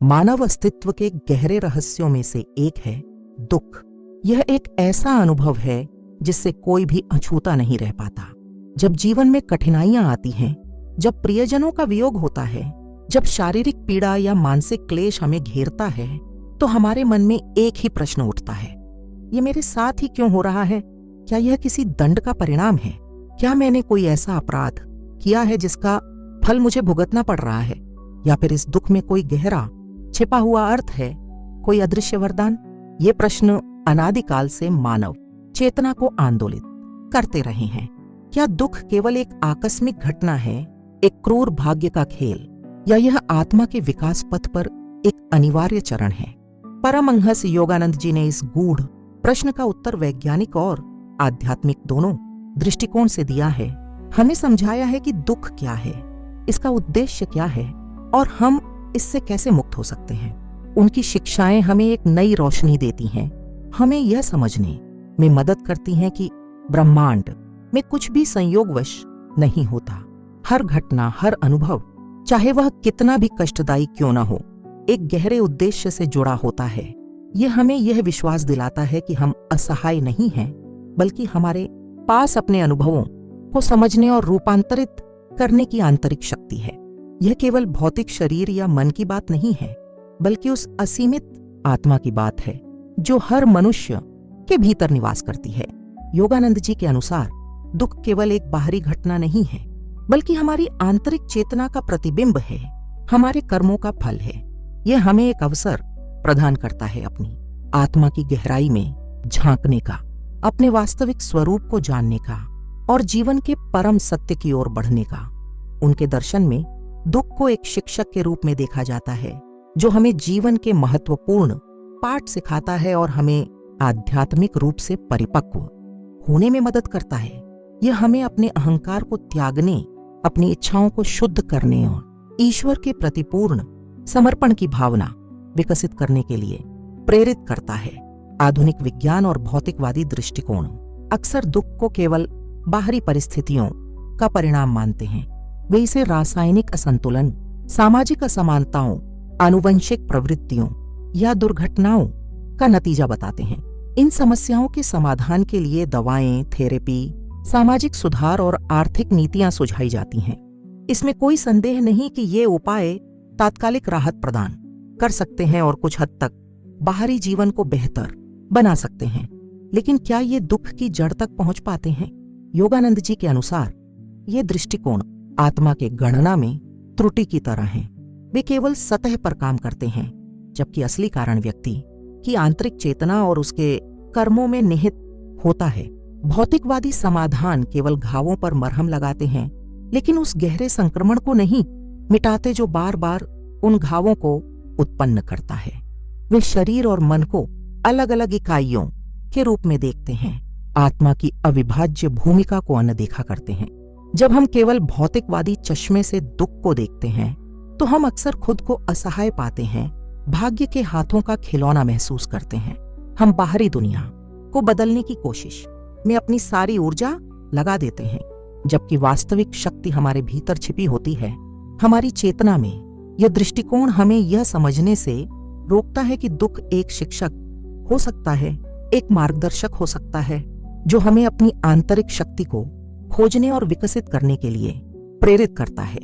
मानव अस्तित्व के गहरे रहस्यों में से एक है दुख। यह एक ऐसा अनुभव है जिससे कोई भी अछूता नहीं रह पाता। जब जीवन में कठिनाइयां आती हैं, जब प्रियजनों का वियोग होता है, जब शारीरिक पीड़ा या मानसिक क्लेश हमें घेरता है, तो हमारे मन में एक ही प्रश्न उठता है, ये मेरे साथ ही क्यों हो रहा है? क्या यह किसी दंड का परिणाम है? क्या मैंने कोई ऐसा अपराध किया है जिसका फल मुझे भुगतना पड़ रहा है? या फिर इस दुख में कोई गहरा छिपा हुआ अर्थ है, कोई अदृश्य वरदान? ये प्रश्न अनादिकाल से मानव चेतना को आंदोलित करते रहे हैं। क्या दुख केवल एक आकस्मिक घटना है, एक क्रूर भाग्य का खेल, या यह आत्मा के विकास पथ पर एक अनिवार्य चरण है? परमहंस योगानंद जी ने इस गूढ़ प्रश्न का उत्तर वैज्ञानिक और आध्यात्मिक दोनों दृष्टिकोण से दिया है। हमें समझाया है कि दुख क्या है, इसका उद्देश्य क्या है और हम इससे कैसे मुक्त हो सकते हैं। उनकी शिक्षाएं हमें एक नई रोशनी देती हैं, हमें यह समझने में मदद करती हैं कि ब्रह्मांड में कुछ भी संयोगवश नहीं होता। हर घटना, हर अनुभव, चाहे वह कितना भी कष्टदायी क्यों न हो, एक गहरे उद्देश्य से जुड़ा होता है। यह हमें यह विश्वास दिलाता है कि हम असहाय नहीं हैं, बल्कि हमारे पास अपने अनुभवों को समझने और रूपांतरित करने की आंतरिक शक्ति है। यह केवल भौतिक शरीर या मन की बात नहीं है, बल्कि उस असीमित आत्मा की बात है जो हर मनुष्य के भीतर निवास करती है। योगानंद जी के अनुसार दुख केवल एक बाहरी घटना नहीं है, बल्कि हमारी आंतरिक चेतना का प्रतिबिंब है, हमारे कर्मों का फल है। यह हमें एक अवसर प्रदान करता है अपनी आत्मा की गहराई में झांकने का, अपने वास्तविक स्वरूप को जानने का और जीवन के परम सत्य की ओर बढ़ने का। उनके दर्शन में दुख को एक शिक्षक के रूप में देखा जाता है, जो हमें जीवन के महत्वपूर्ण पाठ सिखाता है और हमें आध्यात्मिक रूप से परिपक्व होने में मदद करता है। यह हमें अपने अहंकार को त्यागने, अपनी इच्छाओं को शुद्ध करने और ईश्वर के प्रति पूर्ण समर्पण की भावना विकसित करने के लिए प्रेरित करता है। आधुनिक विज्ञान और भौतिकवादी दृष्टिकोण अक्सर दुख को केवल बाहरी परिस्थितियों का परिणाम मानते हैं। वे इसे रासायनिक असंतुलन, सामाजिक असमानताओं, आनुवंशिक प्रवृत्तियों या दुर्घटनाओं का नतीजा बताते हैं। इन समस्याओं के समाधान के लिए दवाएं, थेरेपी, सामाजिक सुधार और आर्थिक नीतियां सुझाई जाती हैं। इसमें कोई संदेह नहीं कि ये उपाय तात्कालिक राहत प्रदान कर सकते हैं और कुछ हद तक बाहरी जीवन को बेहतर बना सकते हैं, लेकिन क्या ये दुख की जड़ तक पहुंच पाते हैं? योगानंद जी के अनुसार ये दृष्टिकोण आत्मा के गणना में त्रुटि की तरह हैं। वे केवल सतह पर काम करते हैं, जबकि असली कारण व्यक्ति की आंतरिक चेतना और उसके कर्मों में निहित होता है। भौतिकवादी समाधान केवल घावों पर मरहम लगाते हैं, लेकिन उस गहरे संक्रमण को नहीं मिटाते जो बार बार उन घावों को उत्पन्न करता है। वे शरीर और मन को अलग अलग इकाइयों के रूप में देखते हैं, आत्मा की अविभाज्य भूमिका को अनदेखा करते हैं। जब हम केवल भौतिकवादी चश्मे से दुख को देखते हैं, तो हम अक्सर खुद को असहाय पाते हैं, भाग्य के हाथों का खिलौना महसूस करते हैं। हम बाहरी दुनिया को बदलने की कोशिश में अपनी सारी ऊर्जा लगा देते हैं, जबकि वास्तविक शक्ति हमारे भीतर छिपी होती है, हमारी चेतना में। यह दृष्टिकोण हमें यह समझने से रोकता है कि दुख एक शिक्षक हो सकता है, एक मार्गदर्शक हो सकता है, जो हमें अपनी आंतरिक शक्ति को खोजने और विकसित करने के लिए प्रेरित करता है।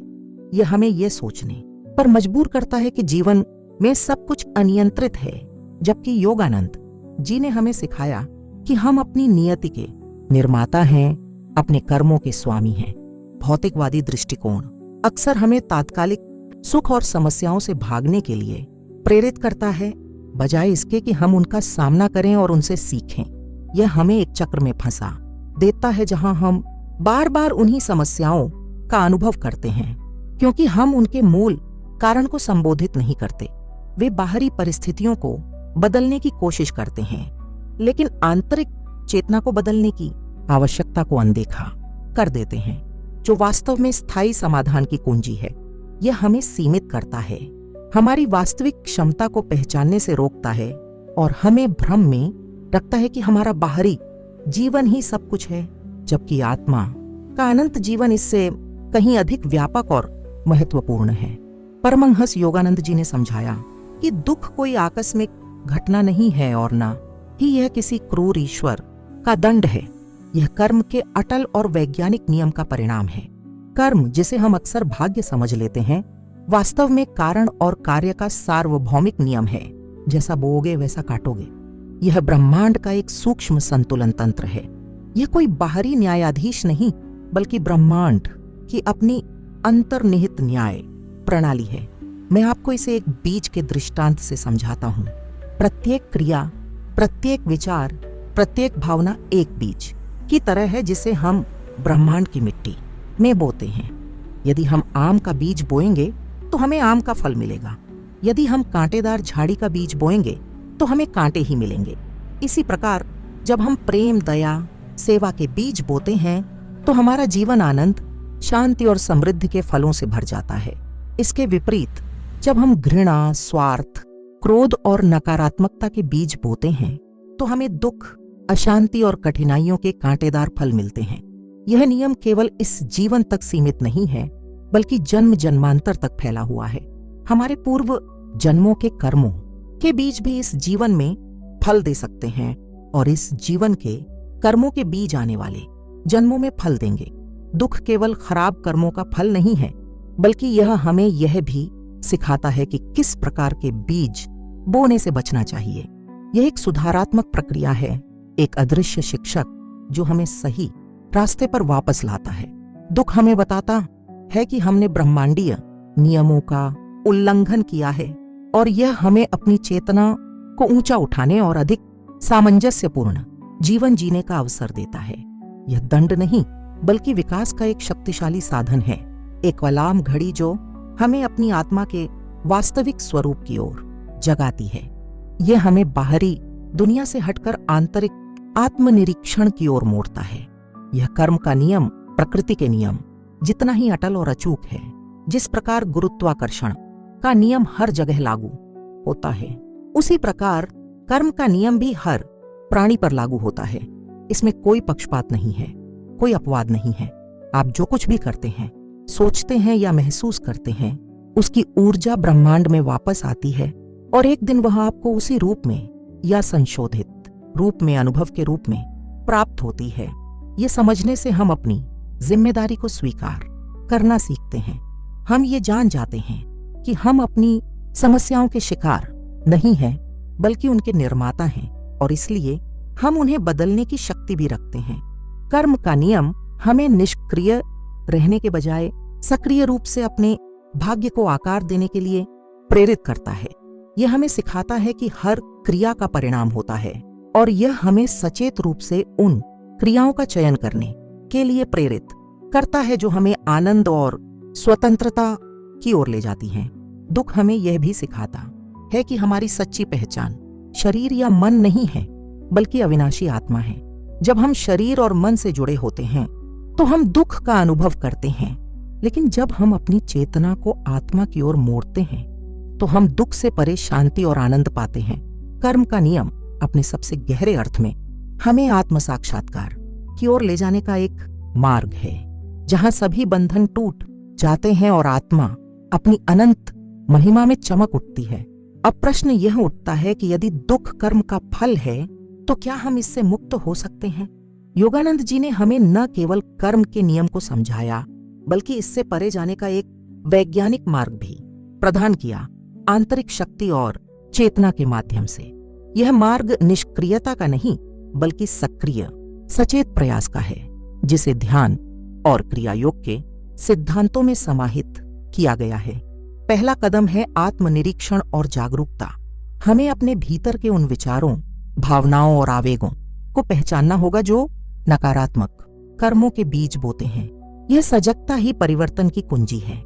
यह हमें यह सोचने पर मजबूर करता है कि जीवन में सब कुछ अनियंत्रित है, जबकि योगानंद जी ने हमें सिखाया कि हम अपनी नियति के निर्माता हैं, अपने कर्मों के स्वामी हैं। भौतिकवादी दृष्टिकोण अक्सर हमें तात्कालिक सुख और समस्याओं से भागने के लिए प्रेरित करता है, बजाय इसके कि हम उनका सामना करें और उनसे सीखें। यह हमें एक चक्र में फंसा देता है जहां हम बार बार उन्हीं समस्याओं का अनुभव करते हैं, क्योंकि हम उनके मूल कारण को संबोधित नहीं करते। वे बाहरी परिस्थितियों को बदलने की कोशिश करते हैं, लेकिन आंतरिक चेतना को बदलने की आवश्यकता को अनदेखा कर देते हैं, जो वास्तव में स्थायी समाधान की कुंजी है। यह हमें सीमित करता है, हमारी वास्तविक क्षमता को पहचानने से रोकता है और हमें भ्रम में रखता है कि हमारा बाहरी जीवन ही सब कुछ है, जबकि आत्मा का अनंत जीवन इससे कहीं अधिक व्यापक और महत्वपूर्ण है। परमहंस योगानंद जी ने समझाया कि दुख कोई आकस्मिक घटना नहीं है और ना ही यह किसी क्रूर ईश्वर का दंड है। यह कर्म के अटल और वैज्ञानिक नियम का परिणाम है। कर्म, जिसे हम अक्सर भाग्य समझ लेते हैं, वास्तव में कारण और कार्य का सार्वभौमिक नियम है। जैसा बोओगे वैसा काटोगे। यह ब्रह्मांड का एक सूक्ष्म संतुलन तंत्र है। यह कोई बाहरी न्यायाधीश नहीं, बल्कि ब्रह्मांड की अपनी अंतर्निहित न्याय प्रणाली है। मैं आपको इसे एक बीज के दृष्टांत से समझाता हूं। प्रत्येक क्रिया, प्रत्येक विचार, प्रत्येक भावना एक बीज की तरह है जिसे हम ब्रह्मांड की मिट्टी में बोते हैं। यदि हम आम का बीज बोएंगे तो हमें आम का फल मिलेगा। यदि हम कांटेदार झाड़ी का बीज बोएंगे तो हमें कांटे ही मिलेंगे। इसी प्रकार जब हम प्रेम, दया, सेवा के बीज बोते हैं तो हमारा जीवन आनंद, शांति और समृद्धि के फलों से भर जाता है। इसके विपरीत जब हम घृणा, स्वार्थ, क्रोध और नकारात्मकता के बीज बोते हैं तो हमें दुख, अशांति और कठिनाइयों के कांटेदार फल मिलते हैं। यह नियम केवल इस जीवन तक सीमित नहीं है, बल्कि जन्म जन्मांतर तक फैला हुआ है। हमारे पूर्व जन्मों के कर्मों के बीज भी इस जीवन में फल दे सकते हैं और इस जीवन के कर्मों के बीज आने वाले जन्मों में फल देंगे। दुख केवल खराब कर्मों का फल नहीं है, बल्कि यह हमें यह भी सिखाता है कि किस प्रकार के बीज बोने से बचना चाहिए। यह एक सुधारात्मक प्रक्रिया है, एक अदृश्य शिक्षक जो हमें सही रास्ते पर वापस लाता है। दुख हमें बताता है कि हमने ब्रह्मांडीय नियमों का उल्लंघन किया है और यह हमें अपनी चेतना को ऊंचा उठाने और अधिक सामंजस्यपूर्ण जीवन जीने का अवसर देता है। यह दंड नहीं, बल्कि विकास का एक शक्तिशाली साधन है, एक अलार्म घड़ी जो हमें अपनी आत्मा के वास्तविक स्वरूप की ओर जगाती है। यह हमें बाहरी दुनिया से हटकर आंतरिक आत्मनिरीक्षण की ओर मोड़ता है। यह कर्म का नियम प्रकृति के नियम जितना ही अटल और अचूक है। जिस प्रकार गुरुत्वाकर्षण का नियम हर जगह लागू होता है, उसी प्रकार कर्म का नियम भी हर प्राणी पर लागू होता है। इसमें कोई पक्षपात नहीं है, कोई अपवाद नहीं है। आप जो कुछ भी करते हैं, सोचते हैं या महसूस करते हैं, उसकी ऊर्जा ब्रह्मांड में वापस आती है और एक दिन वह आपको उसी रूप में या संशोधित रूप में, अनुभव के रूप में प्राप्त होती है। ये समझने से हम अपनी जिम्मेदारी को स्वीकार करना सीखते हैं। हम ये जान जाते हैं कि हम अपनी समस्याओं के शिकार नहीं हैं, बल्कि उनके निर्माता हैं और इसलिए हम उन्हें बदलने की शक्ति भी रखते हैं। कर्म का नियम हमें निष्क्रिय रहने के बजाय सक्रिय रूप से अपने भाग्य को आकार देने के लिए प्रेरित करता है। यह हमें सिखाता है कि हर क्रिया का परिणाम होता है और यह हमें सचेत रूप से उन क्रियाओं का चयन करने के लिए प्रेरित करता है जो हमें आनंद और स्वतंत्रता की ओर ले जाती हैं। दुख हमें यह भी सिखाता है कि हमारी सच्ची पहचान शरीर या मन नहीं है, बल्कि अविनाशी आत्मा है। जब हम शरीर और मन से जुड़े होते हैं तो हम दुख का अनुभव करते हैं, लेकिन जब हम अपनी चेतना को आत्मा की ओर मोड़ते हैं तो हम दुख से परे शांति और आनंद पाते हैं। कर्म का नियम अपने सबसे गहरे अर्थ में हमें आत्म साक्षात्कार की ओर ले जाने का एक मार्ग है, जहां सभी बंधन टूट जाते हैं और आत्मा अपनी अनंत महिमा में चमक उठती है। अब प्रश्न यह उठता है कि यदि दुख कर्म का फल है तो क्या हम इससे मुक्त हो सकते हैं? योगानंद जी ने हमें न केवल कर्म के नियम को समझाया, बल्कि इससे परे जाने का एक वैज्ञानिक मार्ग भी प्रदान किया, आंतरिक शक्ति और चेतना के माध्यम से। यह मार्ग निष्क्रियता का नहीं, बल्कि सक्रिय सचेत प्रयास का है, जिसे ध्यान और क्रिया योग के सिद्धांतों में समाहित किया गया है। पहला कदम है आत्मनिरीक्षण और जागरूकता। हमें अपने भीतर के उन विचारों, भावनाओं और आवेगों को पहचानना होगा जो नकारात्मक कर्मों के बीज बोते हैं। यह सजगता ही परिवर्तन की कुंजी है।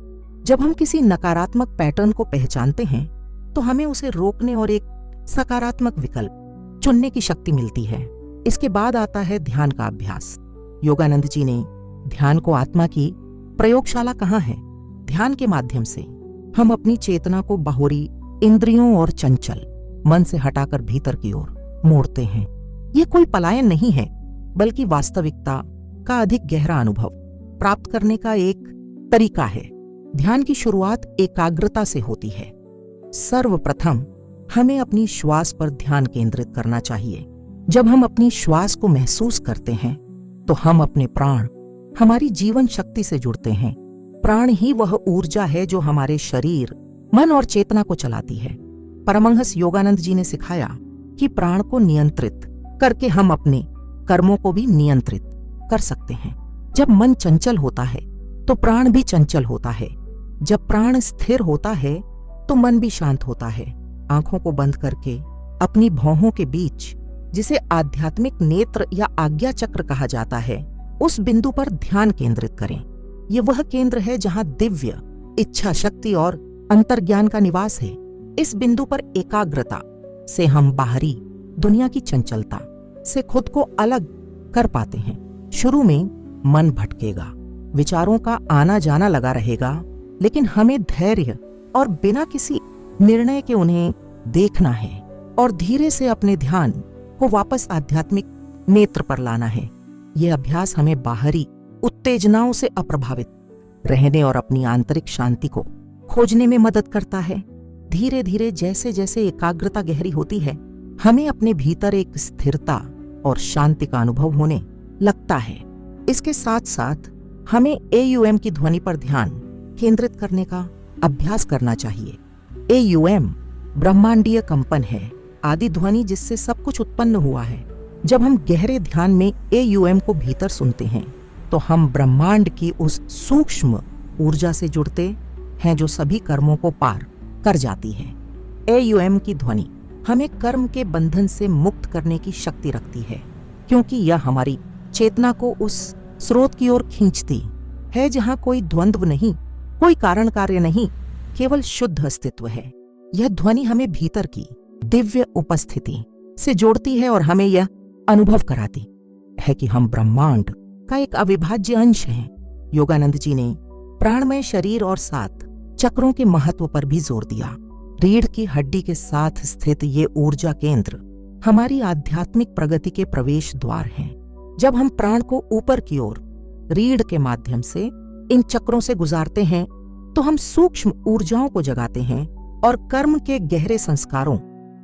जब हम किसी नकारात्मक पैटर्न को पहचानते हैं तो हमें उसे रोकने और एक सकारात्मक विकल्प चुनने की शक्ति मिलती है। इसके बाद आता है ध्यान का अभ्यास। योगानंद जी ने ध्यान को आत्मा की प्रयोगशाला कहा है। ध्यान के माध्यम से हम अपनी चेतना को बाहरी इंद्रियों और चंचल मन से हटाकर भीतर की ओर मोड़ते हैं। यह कोई पलायन नहीं है, बल्कि वास्तविकता का अधिक गहरा अनुभव प्राप्त करने का एक तरीका है। ध्यान की शुरुआत एकाग्रता से होती है। सर्वप्रथम हमें अपनी श्वास पर ध्यान केंद्रित करना चाहिए। जब हम अपनी श्वास को महसूस करते हैं तो हम अपने प्राण, हमारी जीवन शक्ति से जुड़ते हैं। प्राण ही वह ऊर्जा है जो हमारे शरीर, मन और चेतना को चलाती है। परमहंस योगानंद जी ने सिखाया कि प्राण को नियंत्रित करके हम अपने कर्मों को भी नियंत्रित कर सकते हैं। जब मन चंचल होता है तो प्राण भी चंचल होता है। जब प्राण स्थिर होता है तो मन भी शांत होता है। आंखों को बंद करके अपनी भौहों के बीच, जिसे आध्यात्मिक नेत्र या आज्ञा चक्र कहा जाता है, उस बिंदु पर ध्यान केंद्रित करें। यह वह केंद्र है जहां दिव्य इच्छा शक्ति और अंतर्ज्ञान का निवास है। इस बिंदु पर एकाग्रता से हम बाहरी दुनिया की चंचलता से खुद को अलग कर पाते हैं। शुरू में मन भटकेगा, विचारों का आना जाना लगा रहेगा, लेकिन हमें धैर्य और बिना किसी निर्णय के उन्हें देखना है और धीरे से अपने ध्यान को वापस आध्यात्मिक नेत्र पर लाना है। यह अभ्यास हमें बाहरी उत्तेजनाओं से अप्रभावित रहने और अपनी आंतरिक शांति को खोजने में मदद करता है। धीरे धीरे जैसे जैसे एकाग्रता गहरी होती है, हमें अपने भीतर एक स्थिरता और शांति का अनुभव होने लगता है। इसके साथ साथ हमें AUM की ध्वनि पर ध्यान केंद्रित करने का अभ्यास करना चाहिए। AUM ब्रह्मांडीय कंपन है, आदि ध्वनि जिससे सब कुछ उत्पन्न हुआ है। जब हम गहरे ध्यान में AUM को भीतर सुनते हैं तो हम ब्रह्मांड की उस सूक्ष्म ऊर्जा से जुड़ते हैं जो सभी कर्मों को पार कर जाती है। AUM की ध्वनि हमें कर्म के बंधन से मुक्त करने की शक्ति रखती है, क्योंकि यह हमारी चेतना को उस स्रोत की ओर खींचती है जहां कोई द्वंद्व नहीं, कोई कारण कार्य नहीं, केवल शुद्ध अस्तित्व है। यह ध्वनि हमें भीतर की दिव्य उपस्थिति से जोड़ती है और हमें यह अनुभव कराती है कि हम ब्रह्मांड का एक अविभाज्य अंश हैं। योगानंद जी ने प्राणमय शरीर और 7 चक्रों के महत्व पर भी जोर दिया। रीढ़ की हड्डी के साथ स्थित ये ऊर्जा केंद्र हमारी आध्यात्मिक प्रगति के प्रवेश द्वार हैं। जब हम प्राण को ऊपर की ओर रीढ़ के माध्यम से इन चक्रों से गुजारते हैं तो हम सूक्ष्म ऊर्जाओं को जगाते हैं और कर्म के गहरे संस्कारों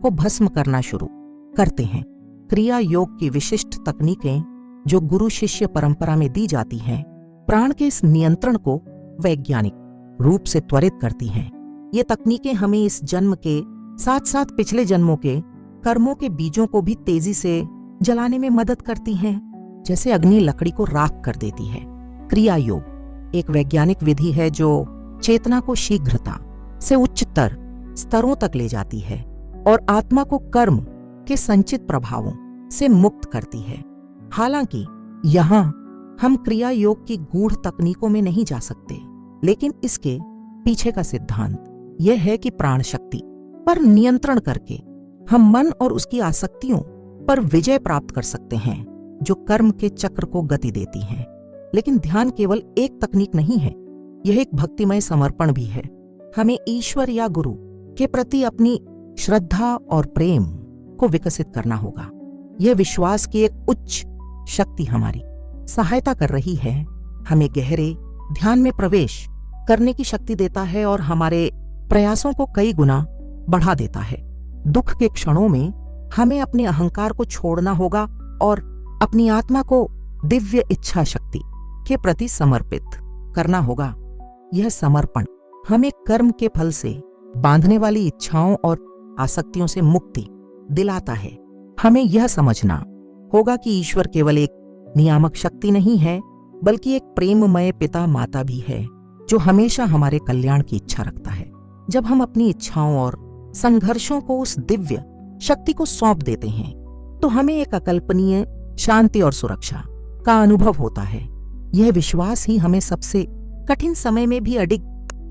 को भस्म करना शुरू करते हैं। क्रिया योग की विशिष्ट तकनीकें जो गुरु शिष्य परंपरा में दी जाती हैं, प्राण के इस नियंत्रण को वैज्ञानिक रूप से त्वरित करती हैं। ये तकनीकें हमें इस जन्म के साथ साथ पिछले जन्मों के कर्मों के बीजों को भी तेजी से जलाने में मदद करती हैं, जैसे अग्नि लकड़ी को राख कर देती है। क्रिया योग एक वैज्ञानिक विधि है जो चेतना को शीघ्रता से उच्चतर स्तरों तक ले जाती है और आत्मा को कर्म के संचित प्रभावों से मुक्त करती है। हालांकि यहाँ हम क्रिया योग की गूढ़ तकनीकों में नहीं जा सकते, लेकिन इसके पीछे का सिद्धांत यह है कि प्राण शक्ति पर नियंत्रण करके हम मन और उसकी आसक्तियों पर विजय प्राप्त कर सकते हैं जो कर्म के चक्र को गति देती हैं। लेकिन ध्यान केवल एक तकनीक नहीं है, यह एक भक्तिमय समर्पण भी है। हमें ईश्वर या गुरु के प्रति अपनी श्रद्धा और प्रेम को विकसित करना होगा। यह विश्वास की एक उच्च शक्ति हमारी सहायता कर रही है, हमें गहरे ध्यान में प्रवेश करने की शक्ति देता है और हमारे प्रयासों को कई गुना बढ़ा देता है। दुख के क्षणों में हमें अपने अहंकार को छोड़ना होगा और अपनी आत्मा को दिव्य इच्छा शक्ति के प्रति समर्पित करना होगा। यह समर्पण हमें कर्म के फल से बांधने वाली इच्छाओं और आसक्तियों से मुक्ति दिलाता है। हमें यह समझना होगा कि ईश्वर केवल एक नियामक शक्ति नहीं है, बल्कि एक प्रेममय पिता माता भी है जो हमेशा हमारे कल्याण की इच्छा रखता है। जब हम अपनी इच्छाओं और संघर्षों को उस दिव्य शक्ति को सौंप देते हैं तो हमें एक अकल्पनीय शांति और सुरक्षा का अनुभव होता है। यह विश्वास ही हमें सबसे कठिन समय में भी अडिग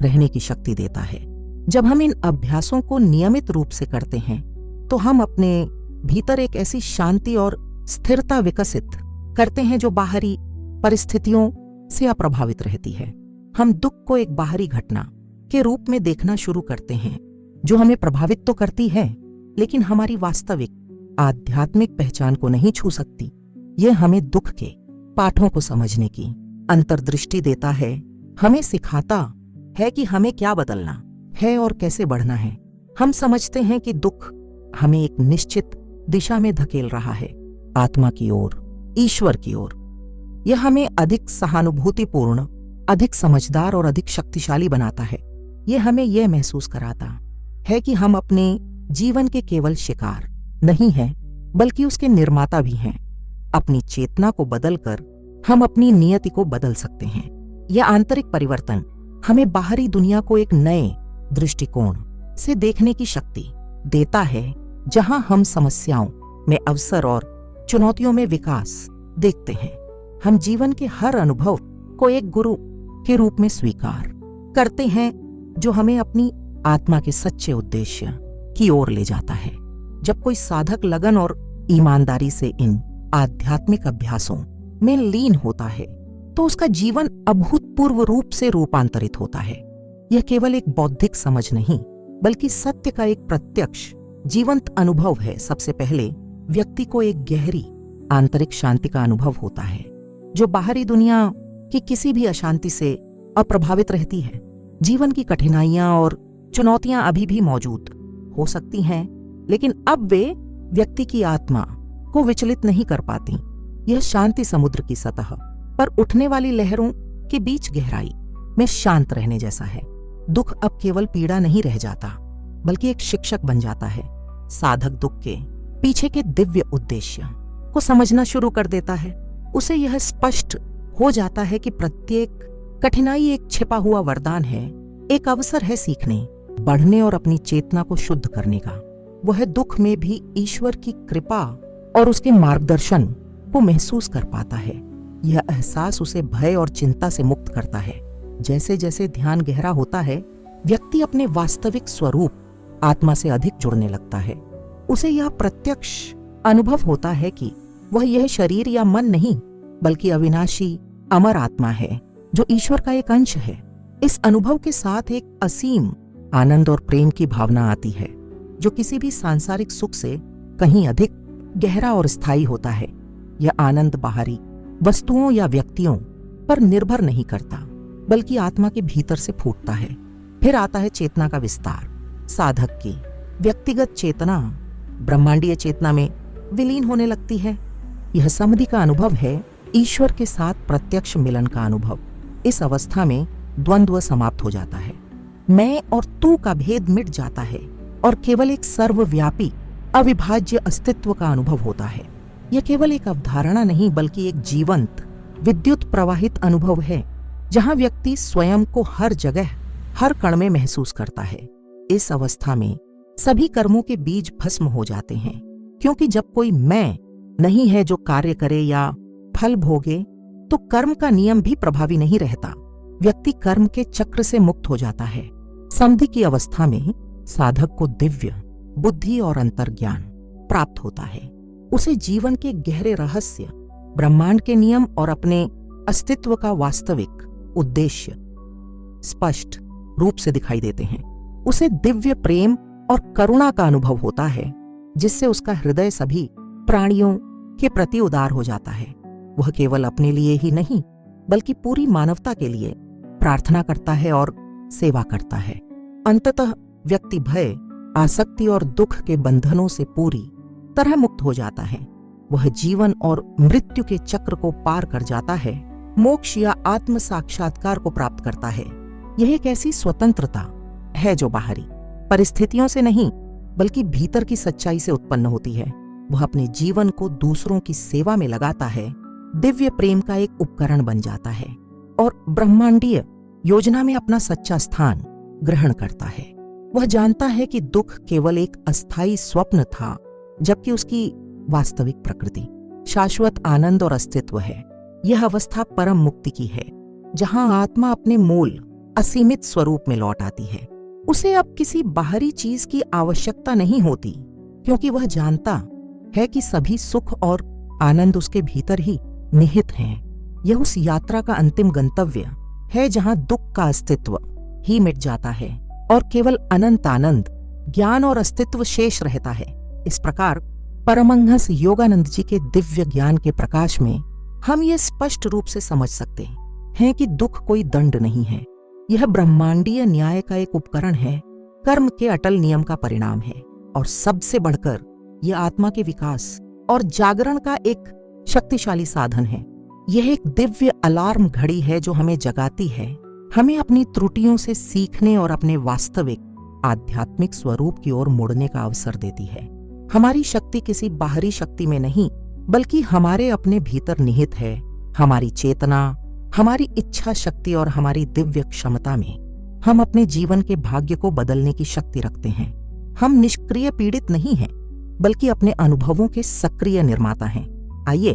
रहने की शक्ति देता है। जब हम इन अभ्यासों को नियमित रूप से करते हैं तो हम अपने भीतर एक ऐसी शांति और स्थिरता विकसित करते हैं जो बाहरी परिस्थितियों से अप्रभावित रहती है। हम दुख को एक बाहरी घटना के रूप में देखना शुरू करते हैं जो हमें प्रभावित तो करती है, लेकिन हमारी वास्तविक आध्यात्मिक पहचान को नहीं छू सकती। यह हमें दुख के पाठों को समझने की अंतर्दृष्टि देता है, हमें सिखाता है कि हमें क्या बदलना है और कैसे बढ़ना है। हम समझते हैं कि दुख हमें एक निश्चित दिशा में धकेल रहा है, आत्मा की ओर, ईश्वर की ओर। यह हमें अधिक सहानुभूतिपूर्ण, अधिक समझदार और अधिक शक्तिशाली बनाता है। यह हमें यह महसूस कराता है कि हम अपने जीवन के केवल शिकार नहीं हैं, बल्कि उसके निर्माता भी हैं। अपनी चेतना को बदलकर हम अपनी नियति को बदल सकते हैं। यह आंतरिक परिवर्तन हमें बाहरी दुनिया को एक नए दृष्टिकोण से देखने की शक्ति देता है, जहां हम समस्याओं में अवसर और चुनौतियों में विकास देखते हैं। हम जीवन के हर अनुभव को एक गुरु के रूप में स्वीकार करते हैं, जो हमें अपनी आत्मा के सच्चे उद्देश्य की ओर ले जाता है। जब कोई साधक लगन और ईमानदारी से इन आध्यात्मिक अभ्यासों में लीन होता है, तो उसका जीवन अभूतपूर्व रूप से रूपांतरित होता है। यह केवल एक बौद्धिक समझ नहीं, बल्कि सत्य का एक प्रत्यक्ष जीवंत अनुभव है। सबसे पहले व्यक्ति को एक गहरी आंतरिक शांति का अनुभव होता है, जो बाहरी दुनिया की किसी भी अशांति से अप्रभावित रहती है। जीवन की कठिनाइयां और चुनौतियां अभी भी मौजूद हो सकती हैं, लेकिन अब वे व्यक्ति की आत्मा को विचलित नहीं कर पाती। यह शांति समुद्र की सतह पर उठने वाली लहरों के बीच गहराई में शांत रहने जैसा है। दुख अब केवल पीड़ा नहीं रह जाता, बल्कि एक शिक्षक बन जाता है। साधक दुख के पीछे के दिव्य उद्देश्य को समझना शुरू कर देता है। उसे यह स्पष्ट हो जाता है कि प्रत्येक कठिनाई एक छिपा हुआ वरदान है, एक अवसर है सीखने, बढ़ने और अपनी चेतना को शुद्ध करने का। वह दुख में भी ईश्वर की कृपा और उसके मार्गदर्शन को महसूस कर पाता है। यह एहसास उसे भय और चिंता से मुक्त करता है। जैसे जैसे ध्यान गहरा होता है, व्यक्ति अपने वास्तविक स्वरूप आत्मा से अधिक जुड़ने लगता है। उसे यह प्रत्यक्ष अनुभव होता है कि वह यह शरीर या मन नहीं, बल्कि अविनाशी अमर आत्मा है, जो ईश्वर का एक अंश है। इस अनुभव के साथ एक असीम आनंद और प्रेम की भावना आती है, जो किसी भी सांसारिक सुख से कहीं अधिक गहरा और स्थायी होता है। यह आनंद बाहरी वस्तुओं या व्यक्तियों पर निर्भर नहीं करता, बल्कि आत्मा के भीतर से फूटता है। फिर आता है चेतना का विस्तार। साधक की व्यक्तिगत चेतना ब्रह्मांडीय चेतना में विलीन होने लगती है। यह समाधि का अनुभव है, ईश्वर के साथ प्रत्यक्ष मिलन का अनुभव। इस अवस्था में द्वंद्व समाप्त हो जाता है। मैं और तू का भेद मिट जाता है और केवल एक सर्वव्यापी अविभाज्य अस्तित्व का अनुभव होता है। यह केवल एक अवधारणा नहीं, बल्कि एक जीवंत विद्युत प्रवाहित अनुभव है, जहां व्यक्ति स्वयं को हर जगह हर कण में महसूस करता है। इस अवस्था में सभी कर्मों के बीज भस्म हो जाते हैं, क्योंकि जब कोई मैं नहीं है जो कार्य करे या फल भोगे, तो कर्म का नियम भी प्रभावी नहीं रहता। व्यक्ति कर्म के चक्र से मुक्त हो जाता है। समाधि की अवस्था में साधक को दिव्य बुद्धि और अंतर्ज्ञान प्राप्त होता है। उसे जीवन के गहरे रहस्य, ब्रह्मांड के नियम और अपने अस्तित्व का वास्तविक उद्देश्य स्पष्ट रूप से दिखाई देते हैं। उसे दिव्य प्रेम और करुणा का अनुभव होता है, जिससे उसका हृदय सभी प्राणियों के प्रति उदार हो जाता है। वह केवल अपने लिए ही नहीं, बल्कि पूरी मानवता के लिए प्रार्थना करता है और सेवा करता है। अंततः व्यक्ति भय, आसक्ति और दुख के बंधनों से पूरी तरह मुक्त हो जाता है। वह जीवन और मृत्यु के चक्र को पार कर जाता है, मोक्ष या आत्म साक्षात्कार को प्राप्त करता है। यह एक ऐसी स्वतंत्रता है जो बाहरी परिस्थितियों से नहीं, बल्कि भीतर की सच्चाई से उत्पन्न होती है। वह अपने जीवन को दूसरों की सेवा में लगाता है, दिव्य प्रेम का एक उपकरण बन जाता है और ब्रह्मांडीय योजना में अपना सच्चा स्थान ग्रहण करता है। वह जानता है कि दुख केवल एक अस्थायी स्वप्न था, जबकि उसकी वास्तविक प्रकृति शाश्वत आनंद और अस्तित्व है। यह अवस्था परम मुक्ति की है, जहां आत्मा अपने मूल असीमित स्वरूप में लौट आती है। उसे अब किसी बाहरी चीज की आवश्यकता नहीं होती, क्योंकि वह जानता है कि सभी सुख और आनंद उसके भीतर ही निहित हैं। यह उस यात्रा का अंतिम गंतव्य है, जहां दुख का अस्तित्व ही मिट जाता है और केवल अनंत आनंद, ज्ञान और अस्तित्व शेष रहता है। इस प्रकार परमहंस योगानंद जी के दिव्य ज्ञान के प्रकाश में हम ये स्पष्ट रूप से समझ सकते हैं कि दुख कोई दंड नहीं है। यह ब्रह्मांडीय न्याय का एक उपकरण है, कर्म के अटल नियम का परिणाम है और सबसे बढ़कर यह आत्मा के विकास और जागरण का एक शक्तिशाली साधन है। यह एक दिव्य अलार्म घड़ी है जो हमें जगाती है, हमें अपनी त्रुटियों से सीखने और अपने वास्तविक आध्यात्मिक स्वरूप की ओर मुड़ने का अवसर देती है। हमारी शक्ति किसी बाहरी शक्ति में नहीं, बल्कि हमारे अपने भीतर निहित है। हमारी चेतना, हमारी इच्छा शक्ति और हमारी दिव्य क्षमता में हम अपने जीवन के भाग्य को बदलने की शक्ति रखते हैं। हम निष्क्रिय पीड़ित नहीं हैं, बल्कि अपने अनुभवों के सक्रिय निर्माता हैं। आइए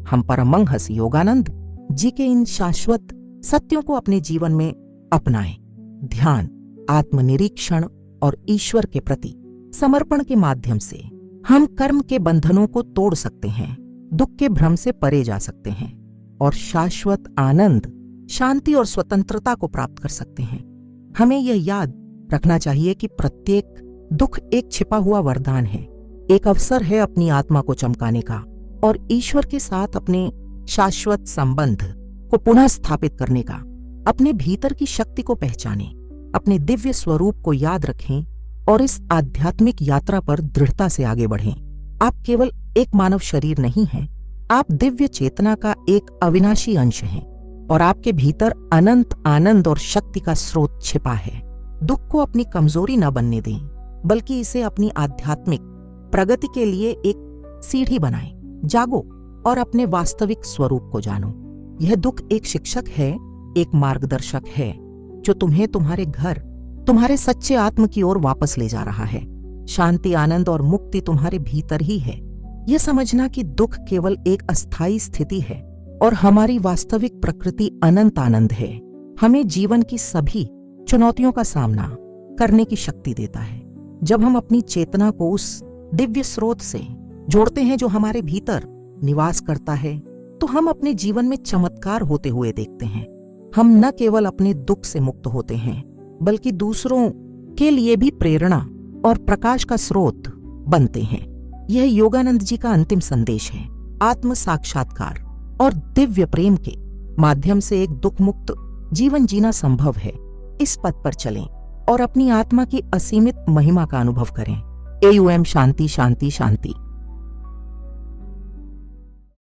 हम परमहंस योगानंद जी के इन शाश्वत सत्यों को अपने जीवन में अपनाएं। ध्यान, आत्मनिरीक्षण और ईश्वर के प्रति समर्पण के माध्यम से हम कर्म के बंधनों को तोड़ सकते हैं, दुख के भ्रम से परे जा सकते हैं और शाश्वत आनंद, शांति और स्वतंत्रता को प्राप्त कर सकते हैं। हमें यह याद रखना चाहिए कि प्रत्येक दुख एक छिपा हुआ वरदान है, एक अवसर है अपनी आत्मा को चमकाने का और ईश्वर के साथ अपने शाश्वत संबंध को पुनः स्थापित करने का। अपने भीतर की शक्ति को पहचानें, अपने दिव्य स्वरूप को याद रखें और इस आध्यात्मिक यात्रा पर दृढ़ता से आगे बढ़ें। आप केवल एक मानव शरीर नहीं हैं, आप दिव्य चेतना का एक अविनाशी अंश हैं और आपके भीतर अनंत आनंद और शक्ति का स्रोत छिपा है। दुख को अपनी कमजोरी न बनने दें, बल्कि इसे अपनी आध्यात्मिक प्रगति के लिए एक सीढ़ी बनाएं। जागो और अपने वास्तविक स्वरूप को जानो। यह दुख एक शिक्षक है, एक मार्गदर्शक है जो तुम्हें तुम्हारे घर, तुम्हारे सच्चे आत्म की ओर वापस ले जा रहा है। शांति, आनंद और मुक्ति तुम्हारे भीतर ही है। यह समझना कि दुख केवल एक अस्थायी स्थिति है और हमारी वास्तविक प्रकृति अनंत आनंद है, हमें जीवन की सभी चुनौतियों का सामना करने की शक्ति देता है। जब हम अपनी चेतना को उस दिव्य स्रोत से जोड़ते हैं जो हमारे भीतर निवास करता है, तो हम अपने जीवन में चमत्कार होते हुए देखते हैं। हम न केवल अपने दुख से मुक्त होते हैं, बल्कि दूसरों के लिए भी प्रेरणा और प्रकाश का स्रोत बनते हैं। यह योगानंद जी का अंतिम संदेश है। आत्म साक्षात्कार और दिव्य प्रेम के माध्यम से एक दुख मुक्त जीवन जीना संभव है। इस पथ पर चलें और अपनी आत्मा की असीमित महिमा का अनुभव करें। AUM शांति शांति शांति।